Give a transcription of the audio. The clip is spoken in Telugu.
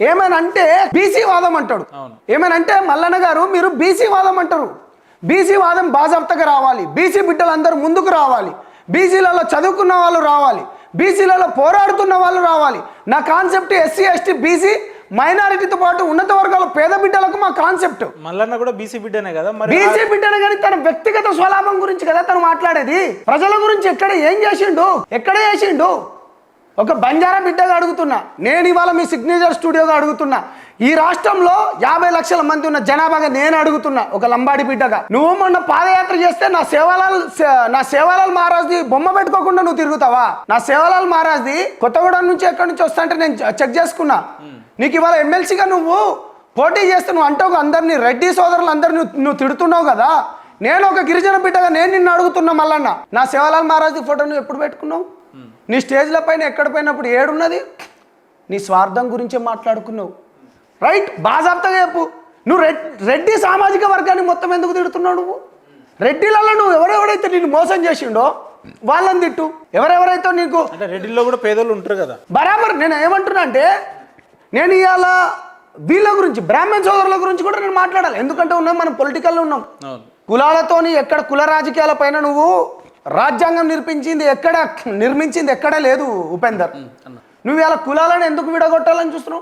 ఏమనంటే బీసీ వాదం అంటాడు. ఏమనంటే మల్లన్న గారు మీరు బీసీ వాదం అంటారు. బీసీ వాదం బాజాప్తగా రావాలి, బీసీ బిడ్డలందరూ ముందుకు రావాలి, బీసీలలో చదువుకున్న వాళ్ళు రావాలి, బీసీలలో పోరాడుతున్న వాళ్ళు రావాలి. నా కాన్సెప్ట్ ఎస్సీ ఎస్టీ బీసీ మైనారిటీతో పాటు ఉన్నత వర్గాల పేద బిడ్డలకు మా కాన్సెప్ట్. మల్లన్న కూడా బీసీ బిడ్డనే కదా, మరి బీసీ బిడ్డనే కానీ తన వ్యక్తిగత స్వలాభం గురించి కదా తను మాట్లాడేది. ప్రజల గురించి ఎక్కడ ఏం చేసిండు, ఎక్కడ చేసిండు? ఒక బంజారా బిడ్డగా అడుగుతున్నా నేను, ఇవాళ మీ సిగ్నేచర్ స్టూడియోగా అడుగుతున్నా, ఈ రాష్ట్రంలో 50 లక్షల మంది ఉన్న జనాభాగా నేను అడుగుతున్నా, ఒక లంబాడి బిడ్డగా. నువ్వు మొన్న పాదయాత్ర చేస్తే నా సేవాలాల్ మహారాజ్ది బొమ్మ పెట్టుకోకుండా నువ్వు తిరుగుతావా? నా సేవాలాల్ మహారాజ్ది కొత్తగూడెం నుంచి ఎక్కడి నుంచి వస్తా అంటే నేను చెక్ చేసుకున్నా. నీకు ఇవాళ ఎమ్మెల్సీగా నువ్వు పోటీ చేస్తే నువ్వు అంటావు అందరినీ, రెడ్డి సోదరులు అందరినీ నువ్వు తిడుతున్నావు కదా. నేను ఒక గిరిజన బిడ్డగా నేను నిన్ను అడుగుతున్నా మల్లన్న, నా సేవాలాల్ మహారాజ్ది ఫోటో నువ్వు ఎప్పుడు పెట్టుకున్నావు? నీ స్టేజ్ల పైన ఎక్కడ పోయినప్పుడు ఏడున్నది? నీ స్వార్థం గురించే మాట్లాడుకున్నావు, రైట్? బాజాప్తగా చెప్పు. నువ్వు రెడ్డి సామాజిక వర్గాన్ని మొత్తం ఎందుకు తిడుతున్నావు? నువ్వు రెడ్డిలలో నువ్వు ఎవరెవరైతే నిన్ను మోసం చేసిండో వాళ్ళని తిట్టు. ఎవరెవరైతే నీకు అంటే రెడ్డిలో కూడా పేదలు ఉంటారు కదా, బరాబర్. నేను ఏమంటున్నా అంటే, నేను ఇవాళ వీళ్ళ గురించి, బ్రాహ్మణ సోదరుల గురించి కూడా నేను మాట్లాడాలి. ఎందుకంటే ఉన్నాం, మనం పొలిటికల్లో ఉన్నాం. కులాలతోని ఎక్కడ కుల రాజకీయాల పైన నువ్వు రాజ్యాంగం నిర్మించింది ఎక్కడ లేదు ఉపేందర్. నువ్వు ఇలా కులాలను ఎందుకు విడగొట్టాలని చూస్తున్నావు?